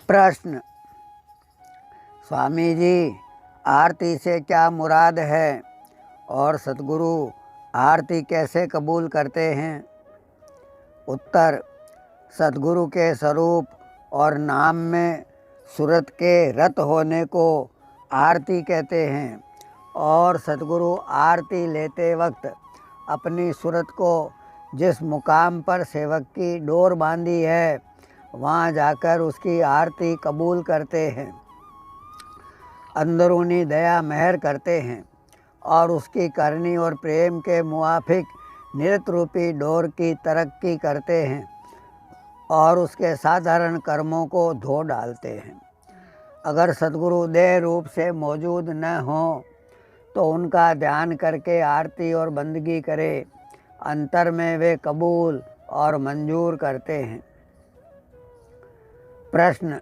प्रश्न। स्वामी जी, आरती से क्या मुराद है और सद्गुरु आरती कैसे कबूल करते हैं? उत्तर। सद्गुरु के स्वरूप और नाम में सूरत के रत होने को आरती कहते हैं और सद्गुरु आरती लेते वक्त अपनी सूरत को जिस मुकाम पर सेवक की डोर बांधी है वहाँ जाकर उसकी आरती कबूल करते हैं, अंदरूनी दया मेहर करते हैं और उसकी करनी और प्रेम के मुआफिक नृत्य रूपी डोर की तरक्की करते हैं और उसके साधारण कर्मों को धो डालते हैं। अगर सद्गुरु देह रूप से मौजूद न हो तो उनका ध्यान करके आरती और बंदगी करे, अंतर में वे कबूल और मंजूर करते हैं। प्रश्न।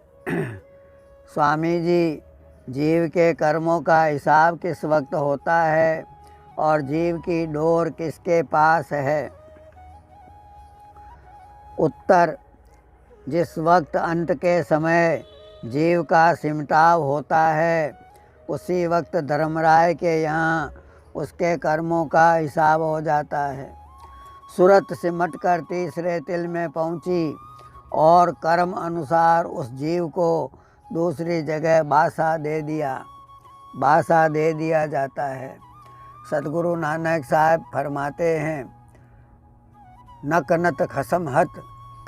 स्वामी जी, जीव के कर्मों का हिसाब किस वक्त होता है और जीव की डोर किसके पास है? उत्तर। जिस वक्त अंत के समय जीव का सिमटाव होता है उसी वक्त धर्मराय के यहाँ उसके कर्मों का हिसाब हो जाता है। सूरत सिमट कर तीसरे तिल में पहुँची और कर्म अनुसार उस जीव को दूसरी जगह बासा दे दिया जाता है। सद्गुरु नानक साहब फरमाते हैं, नक नत खसम हत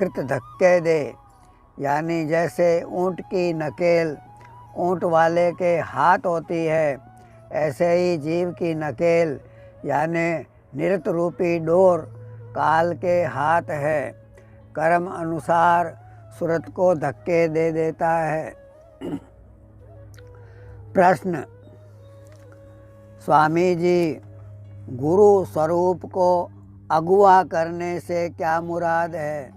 कृत धक्के दे, यानी जैसे ऊँट की नकेल ऊँट वाले के हाथ होती है ऐसे ही जीव की नकेल यानी नृत्य रूपी डोर काल के हाथ है। कर्म अनुसार सूरत को धक्के दे देता है। प्रश्न। स्वामी जी, गुरु स्वरूप को अगुवा करने से क्या मुराद है?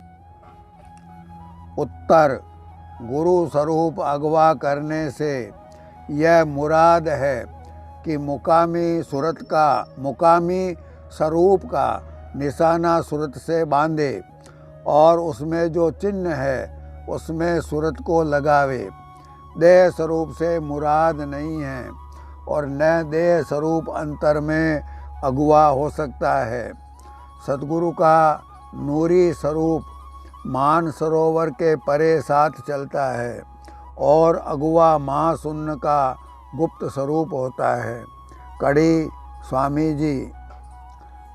उत्तर। गुरु स्वरूप अगवा करने से यह मुराद है कि मुकामी स्वरूप का निशाना सूरत से बांधे और उसमें जो चिन्ह है उसमें सूरत को लगावे। देह स्वरूप से मुराद नहीं है और न देह स्वरूप अंतर में अगुवा हो सकता है। सद्गुरु का नूरी स्वरूप मान सरोवर के परे साथ चलता है और अगुवा महाशून्य का गुप्त स्वरूप होता है। कड़ी। स्वामी जी,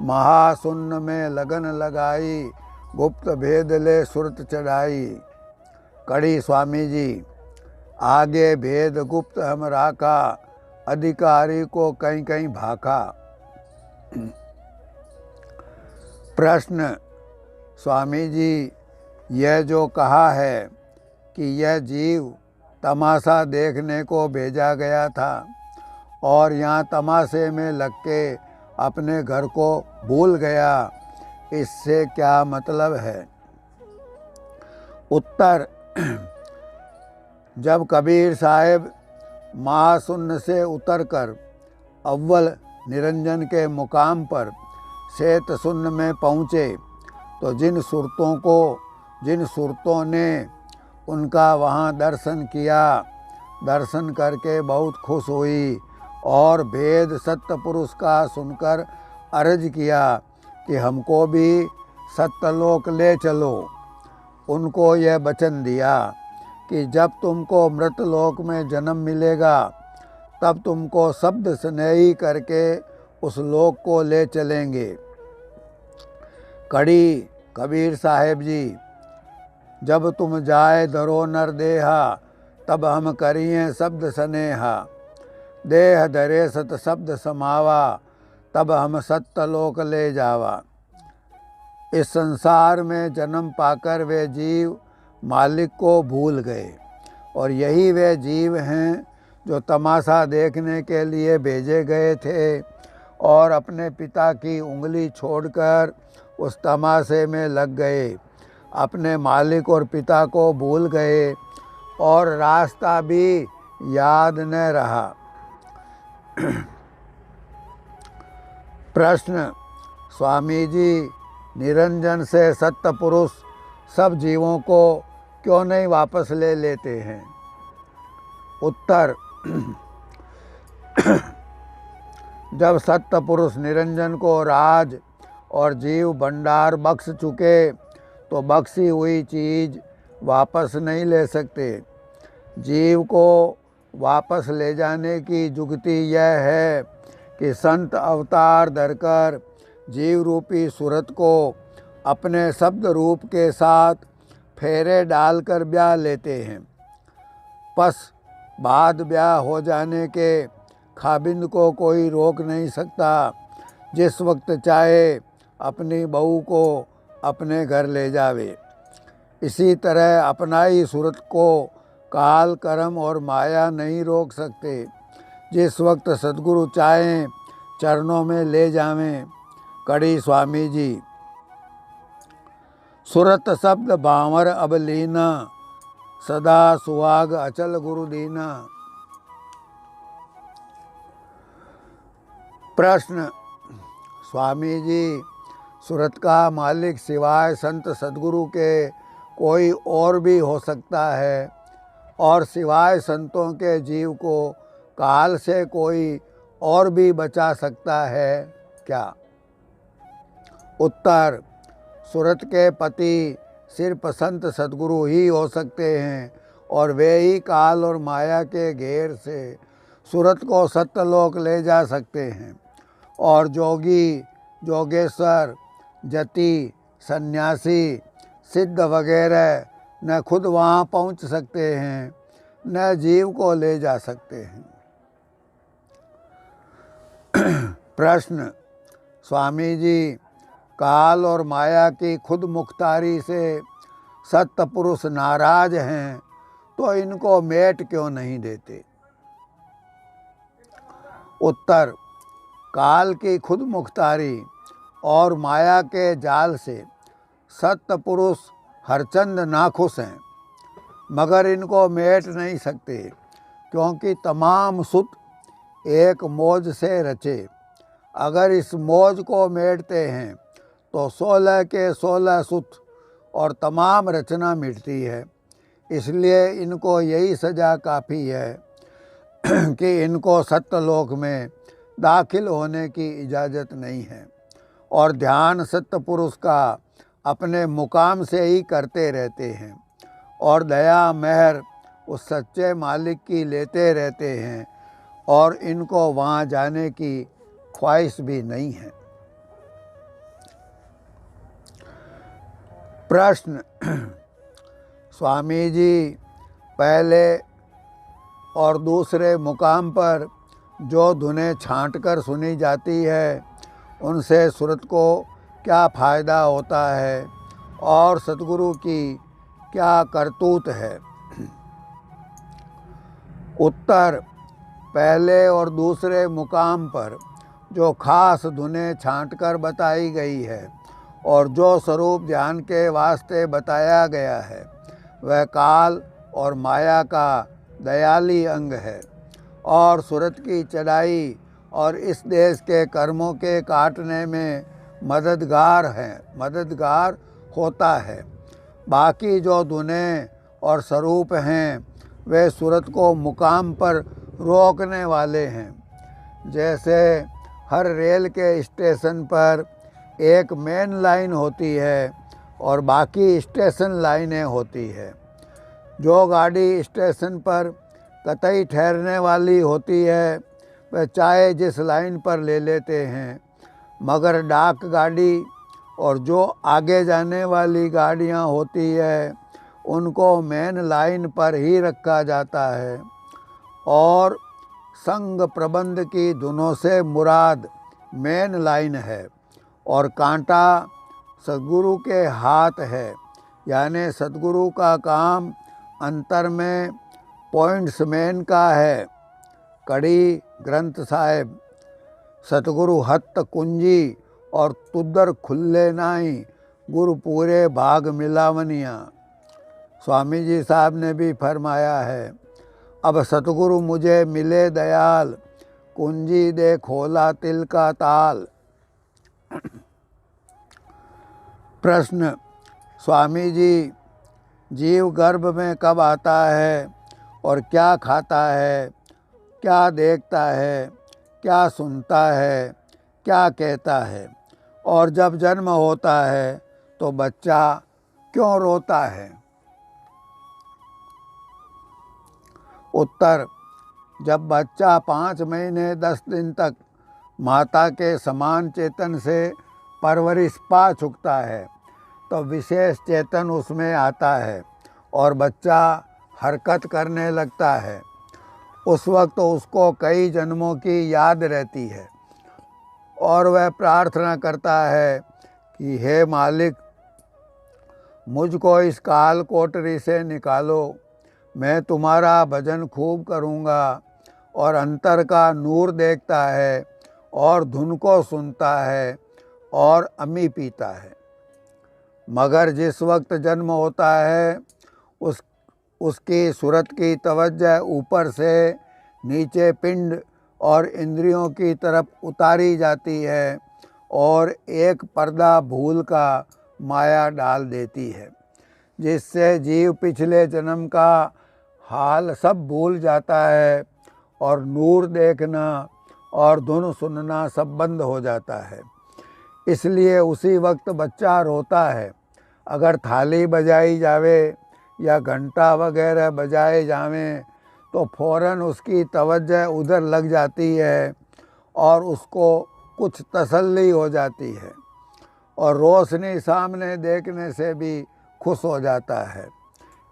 महाशून्य में लगन लगाई, गुप्त भेद ले सुरत चढ़ाई। कड़ी। स्वामी जी, आगे भेद गुप्त हम राखा, अधिकारी को कहीं कहीं भाका। प्रश्न। स्वामी जी, यह जो कहा है कि यह जीव तमाशा देखने को भेजा गया था और यहाँ तमाशे में लग के अपने घर को भूल गया, इससे क्या मतलब है? उत्तर। जब कबीर साहब महाशून्य से उतरकर अव्वल निरंजन के मुकाम पर श्वेत शून्य में पहुँचे तो जिन सुरतों ने उनका वहाँ दर्शन किया, दर्शन करके बहुत खुश हुई और भेद सत्य पुरुष का सुनकर अर्ज किया कि हमको भी सत्यलोक ले चलो। उनको यह वचन दिया कि जब तुमको मृतलोक में जन्म मिलेगा तब तुमको शब्द स्नेही करके उस लोक को ले चलेंगे। कड़ी। कबीर साहेब जी, जब तुम जाए धरो नर देहा, तब हम करिए शब्द स्नेहा। देह धरे सत शब्द समावा, तब हम सत्यलोक ले जावा। इस संसार में जन्म पाकर वे जीव मालिक को भूल गए और यही वे जीव हैं जो तमाशा देखने के लिए भेजे गए थे और अपने पिता की उंगली छोड़कर उस तमाशे में लग गए, अपने मालिक और पिता को भूल गए और रास्ता भी याद न रहा। प्रश्न। स्वामी जी, निरंजन से सत्य पुरुष सब जीवों को क्यों नहीं वापस ले लेते हैं? उत्तर, जब सत्य पुरुष निरंजन को राज और जीव भंडार बख्श चुके तो बख्शी हुई चीज़ वापस नहीं ले सकते। जीव को वापस ले जाने की जुगती यह है कि संत अवतार धरकर जीव रूपी सूरत को अपने शब्द रूप के साथ फेरे डालकर ब्याह लेते हैं। पस बाद ब्याह हो जाने के खाबिंद को कोई रोक नहीं सकता। जिस वक्त चाहे अपनी बहू को अपने घर ले जावे। इसी तरह अपनाई सूरत को काल, कर्म और माया नहीं रोक सकते। जिस वक्त सद्गुरु चाहें चरणों में ले जावें। कड़ी स्वामी जी। सुरत शब्द भांवर अब लीना, सदा सुहाग अचल गुरु दीना। प्रश्न, स्वामी जी, सूरत का मालिक सिवाय संत सद्गुरु के कोई और भी हो सकता है और सिवाय संतों के जीव को काल से कोई और भी बचा सकता है क्या? उत्तर, सूरत के पति सिर्फ संत सद्गुरु ही हो सकते हैं और वे ही काल और माया के घेर से सूरत को सत्यलोक ले जा सकते हैं। और जोगी, जोगेश्वर, जति, सन्यासी, सिद्ध वगैरह न खुद वहाँ पहुँच सकते हैं न जीव को ले जा सकते हैं। प्रश्न, स्वामी जी, काल और माया की खुद मुख्तारी से सत्य पुरुष नाराज हैं तो इनको मेट क्यों नहीं देते? उत्तर, काल की खुद मुख्तारी और माया के जाल से सत्य पुरुष हरचंद नाखुश हैं, मगर इनको मेट नहीं सकते क्योंकि तमाम सुत एक मौज से रचे। अगर इस मौज को मेटते हैं तो 16 के 16 सुत और तमाम रचना मिटती है। इसलिए इनको यही सज़ा काफ़ी है कि इनको सत्यलोक में दाखिल होने की इजाज़त नहीं है और ध्यान सत्य पुरुष का अपने मुकाम से ही करते रहते हैं और दया मेहर उस सच्चे मालिक की लेते रहते हैं और इनको वहाँ जाने की ख्वाहिश भी नहीं है। प्रश्न, स्वामी जी, पहले और दूसरे मुकाम पर जो धुनें छांटकर सुनी जाती है उनसे सूरत को क्या फ़ायदा होता है और सतगुरु की क्या करतूत है? उत्तर, पहले और दूसरे मुकाम पर जो खास धुनें छांटकर बताई गई है और जो स्वरूप ध्यान के वास्ते बताया गया है वह काल और माया का दयाली अंग है और सूरत की चढ़ाई और इस देश के कर्मों के काटने में मददगार होता है। बाकी जो धुनें और स्वरूप हैं वे सूरत को मुकाम पर रोकने वाले हैं। जैसे हर रेल के स्टेशन पर एक मेन लाइन होती है और बाकी स्टेशन लाइनें होती है। जो गाड़ी स्टेशन पर कतई ठहरने वाली होती है वह चाहे जिस लाइन पर ले लेते हैं, मगर डाक गाड़ी और जो आगे जाने वाली गाड़ियां होती है उनको मेन लाइन पर ही रखा जाता है। और संघ प्रबंध की धुनों से मुराद मेन लाइन है और कांटा सद्गुरु के हाथ है, यानी सद्गुरु का काम अंतर में पॉइंट्समैन का है। कड़ी ग्रंथ साहिब, सतगुरु हत्त कुंजी और तुद्दर खुल्ले नाई, गुरु पूरे भाग मिलावनिया। स्वामी जी साहब ने भी फरमाया है, अब सतगुरु मुझे मिले दयाल, कुंजी दे खोला तिल का ताल। प्रश्न, स्वामी जी, जीव गर्भ में कब आता है और क्या खाता है, क्या देखता है, क्या सुनता है, क्या कहता है, और जब जन्म होता है तो बच्चा क्यों रोता है? उत्तर: जब बच्चा 5 महीने 10 दिन तक माता के समान चेतन से परवरिश पा चुकता है तो विशेष चेतन उसमें आता है और बच्चा हरकत करने लगता है। उस वक्त उसको कई जन्मों की याद रहती है और वह प्रार्थना करता है कि हे मालिक, मुझको इस काल कोठरी से निकालो, मैं तुम्हारा भजन खूब करूँगा। और अंतर का नूर देखता है और धुन को सुनता है और अमी पीता है। मगर जिस वक्त जन्म होता है उसकी सूरत की तवज्जो ऊपर से नीचे पिंड और इंद्रियों की तरफ उतारी जाती है और एक पर्दा भूल का माया डाल देती है, जिससे जीव पिछले जन्म का हाल सब भूल जाता है और नूर देखना और धुन सुनना सब बंद हो जाता है। इसलिए उसी वक्त बच्चा रोता है। अगर थाली बजाई जावे या घंटा वगैरह बजाए जावें तो फौरन उसकी तवज्जो उधर लग जाती है और उसको कुछ तसल्ली हो जाती है और रोशनी सामने देखने से भी खुश हो जाता है।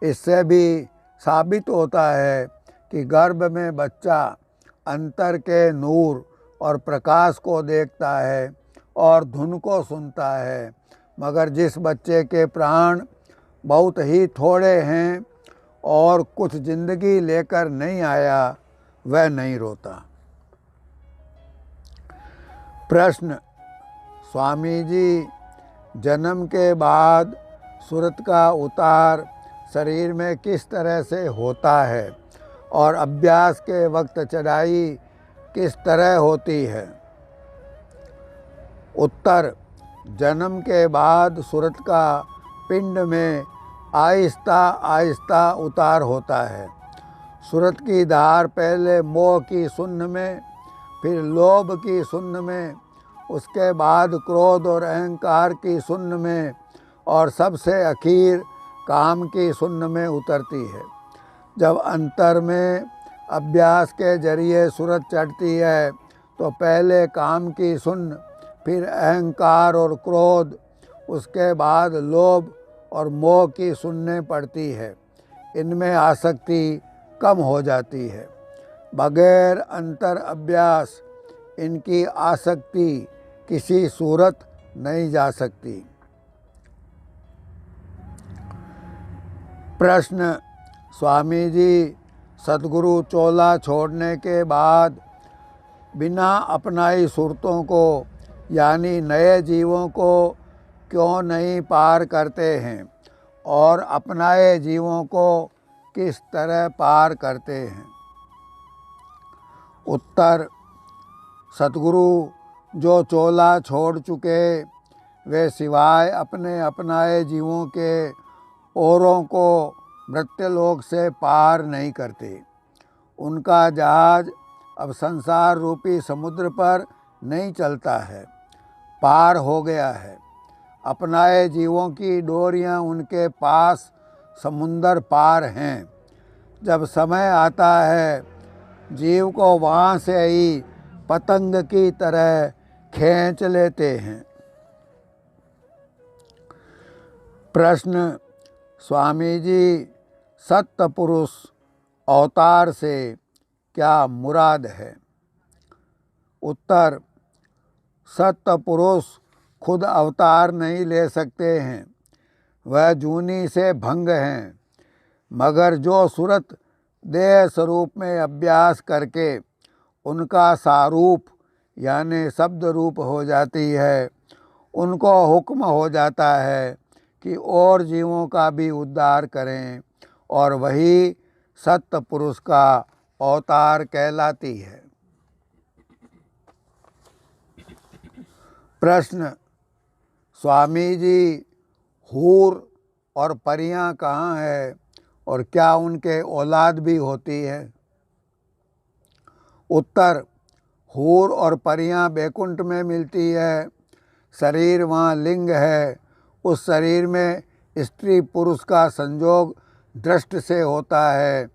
इससे भी साबित होता है कि गर्भ में बच्चा अंतर के नूर और प्रकाश को देखता है और धुन को सुनता है। मगर जिस बच्चे के प्राण बहुत ही थोड़े हैं और कुछ जिंदगी लेकर नहीं आया, वह नहीं रोता। प्रश्न: स्वामी जी, जन्म के बाद सूरत का उतार शरीर में किस तरह से होता है और अभ्यास के वक्त चढ़ाई किस तरह होती है? उत्तर: जन्म के बाद सूरत का पिंड में आहिस्ता आहिस्ता उतार होता है। सूरत की धार पहले मोह की शून्य में, फिर लोभ की शून्य में, उसके बाद क्रोध और अहंकार की शून्य में और सबसे आखिर काम की शून्य में उतरती है। जब अंतर में अभ्यास के जरिए सूरत चढ़ती है तो पहले काम की शून्य, फिर अहंकार और क्रोध, उसके बाद लोभ और मोह की सुनने पड़ती है। इनमें आसक्ति कम हो जाती है। बगैर अंतर अभ्यास इनकी आसक्ति किसी सूरत नहीं जा सकती। प्रश्न: स्वामी जी, सद्गुरु चोला छोड़ने के बाद बिना अपनाई सूरतों को यानी नए जीवों को क्यों नहीं पार करते हैं और अपनाए जीवों को किस तरह पार करते हैं? उत्तर: सतगुरु जो चोला छोड़ चुके वे सिवाय अपने अपनाए जीवों के औरों को मृत्युलोक से पार नहीं करते। उनका जहाज अब संसार रूपी समुद्र पर नहीं चलता है, पार हो गया है। अपनाए जीवों की डोरियां उनके पास समुंदर पार हैं। जब समय आता है जीव को वहाँ से ही पतंग की तरह खींच लेते हैं। प्रश्न: स्वामी जी, सत्य पुरुष अवतार से क्या मुराद है? उत्तर: सत्य पुरुष खुद अवतार नहीं ले सकते हैं, वह जूनी से भंग हैं। मगर जो सूरत देह स्वरूप में अभ्यास करके उनका सारूप यानी शब्द रूप हो जाती है, उनको हुक्म हो जाता है कि और जीवों का भी उद्धार करें और वही सत्य पुरुष का अवतार कहलाती है। प्रश्न: स्वामी जी, हूर और परियां कहाँ है और क्या उनके औलाद भी होती है? उत्तर, हूर और परियां बैकुंठ में मिलती है। शरीर वहाँ लिंग है। उस शरीर में स्त्री पुरुष का संयोग दृष्टि से होता है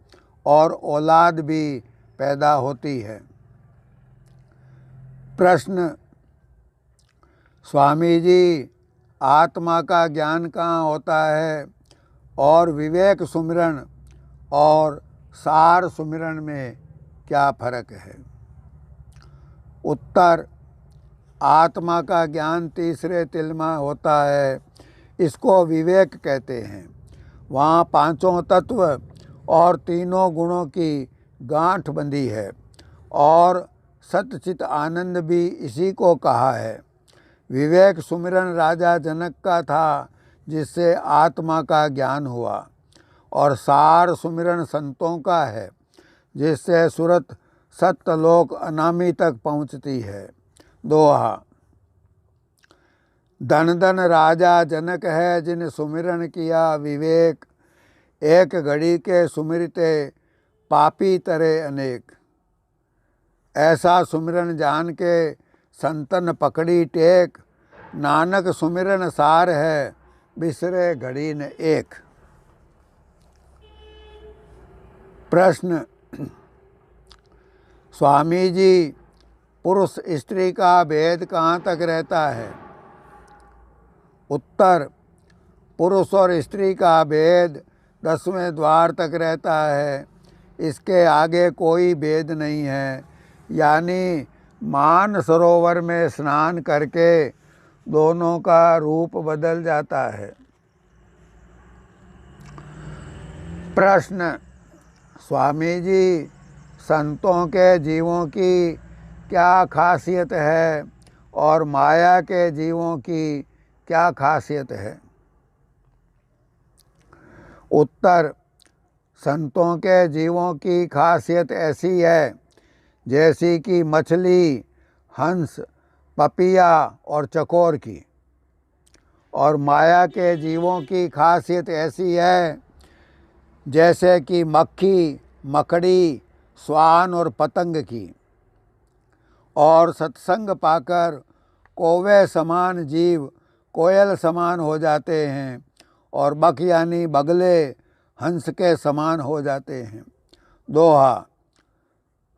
और औलाद भी पैदा होती है। प्रश्न, स्वामी जी, आत्मा का ज्ञान कहाँ होता है और विवेक सुमिरन और सार सुमिरन में क्या फर्क है? उत्तर, आत्मा का ज्ञान तीसरे तिल में होता है। इसको विवेक कहते हैं। वहाँ पांचों तत्व और तीनों गुणों की गांठ बंधी है और सतचित आनंद भी इसी को कहा है। विवेक सुमिरन राजा जनक का था, जिससे आत्मा का ज्ञान हुआ, और सार सुमिरन संतों का है, जिससे सुरत सत्यलोक अनामी तक पहुँचती है। दोहा, धन धन राजा जनक है, जिन सुमिरन किया विवेक, एक घड़ी के सुमिरते पापी तरे अनेक। ऐसा सुमिरन जान के संतन पकड़ी टेक, नानक सुमिरन सार है, बिसरे घड़ी न एक। प्रश्न, स्वामी जी, पुरुष स्त्री का भेद कहाँ तक रहता है? उत्तर, पुरुष और स्त्री का भेद 10वें द्वार तक रहता है। इसके आगे कोई भेद नहीं है। यानी मान सरोवर में स्नान करके दोनों का रूप बदल जाता है। प्रश्न, स्वामी जी, संतों के जीवों की क्या खासियत है और माया के जीवों की क्या खासियत है? उत्तर, संतों के जीवों की खासियत ऐसी है जैसी कि मछली, हंस, पपिया और चकोर की, और माया के जीवों की खासियत ऐसी है जैसे कि मक्खी, मकड़ी, स्वान और पतंग की। और सत्संग पाकर कौवे समान जीव कोयल समान हो जाते हैं और बक यानी बगले हंस के समान हो जाते हैं। दोहा,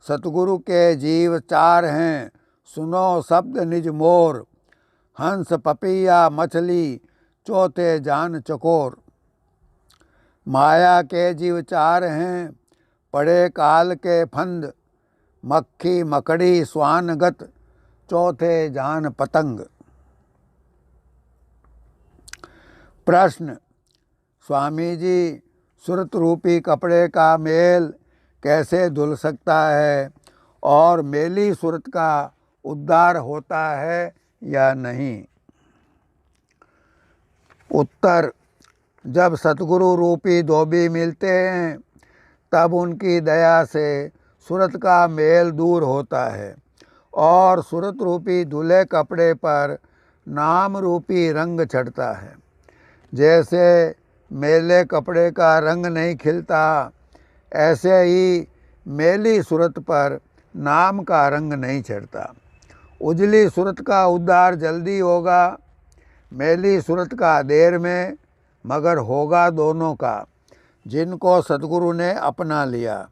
सतगुरु के जीव 4 हैं, सुनो शब्द निज मोर, हंस, पपिया, मछली, चौथे जान चकोर। माया के जीव 4 हैं, पड़े काल के फंद, मक्खी, मकड़ी, स्वानगत, चौथे जान पतंग। प्रश्न, स्वामी जी, सुरत रूपी कपड़े का मेल कैसे धुल सकता है और मेली सुरत का उद्धार होता है या नहीं? उत्तर, जब सतगुरु रूपी धोबी मिलते हैं तब उनकी दया से सुरत का मेल दूर होता है और सुरत रूपी धुले कपड़े पर नाम रूपी रंग चढ़ता है। जैसे मेले कपड़े का रंग नहीं खिलता, ऐसे ही मेली सुरत पर नाम का रंग नहीं चढ़ता। उजली सुरत का उद्धार जल्दी होगा, मेली सुरत का देर में, मगर होगा दोनों का, जिनको सतगुरु ने अपना लिया।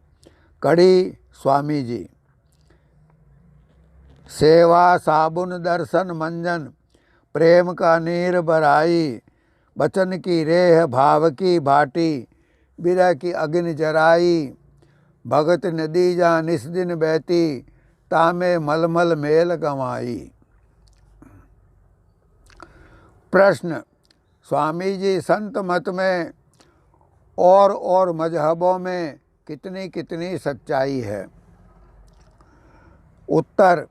कड़ी स्वामी जी, सेवा साबुन दर्शन मंजन, प्रेम का नीर बराई, बचन की रेह भाव की भाटी, बिरह की अग्नि जराई, भगत नदी जा निस दिन बहती, तामे मलमल मेल गंवाई। प्रश्न, स्वामी जी, संत मत में और मजहबों में कितनी कितनी सच्चाई है? उत्तर,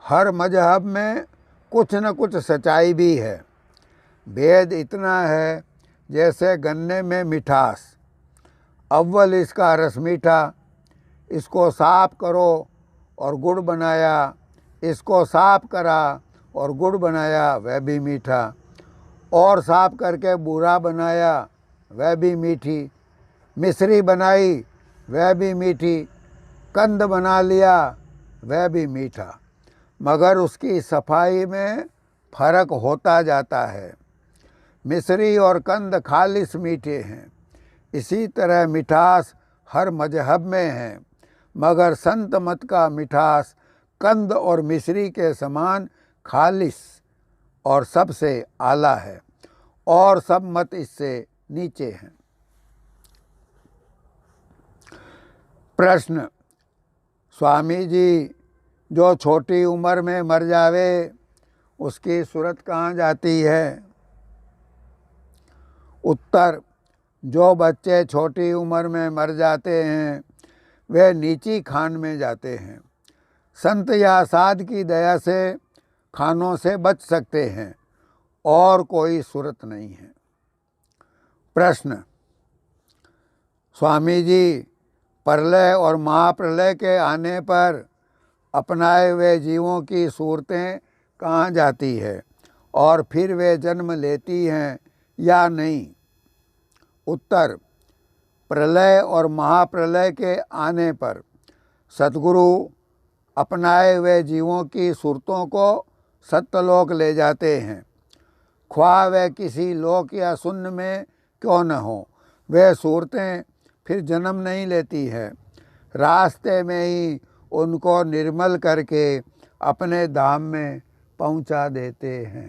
हर मजहब में कुछ न कुछ सच्चाई भी है। भेद इतना है जैसे गन्ने में मिठास, अव्वल इसका रस मीठा, इसको साफ करो और गुड़ बनाया, इसको साफ करा और गुड़ बनाया, वह भी मीठा। और साफ करके बूरा बनाया वह भी मीठी, मिश्री बनाई वह भी मीठी, कंद बना लिया वह भी मीठा, मगर उसकी सफाई में फर्क होता जाता है। मिश्री और कंद खालिस मीठे हैं, इसी तरह मिठास हर मजहब में है, मगर संत मत का मिठास कंद और मिश्री के समान खालिस और सबसे आला है, और सब मत इससे नीचे हैं। प्रश्न, स्वामी जी, जो छोटी उम्र में मर जावे उसकी सूरत कहाँ जाती है? उत्तर, जो बच्चे छोटी उम्र में मर जाते हैं वे नीची खान में जाते हैं। संत या साध की दया से खानों से बच सकते हैं, और कोई सूरत नहीं है। प्रश्न, स्वामी जी, प्रलय और महाप्रलय के आने पर अपनाए हुए जीवों की सूरतें कहाँ जाती है और फिर वे जन्म लेती हैं या नहीं? उत्तर, प्रलय और महाप्रलय के आने पर सद्गुरु अपनाए हुए जीवों की सूरतों को सत्यलोक ले जाते हैं, ख्वाह वे किसी लोक या शून्य में क्यों न हो। वे सूरतें फिर जन्म नहीं लेती है, रास्ते में ही उनको निर्मल करके अपने धाम में पहुंचा देते हैं।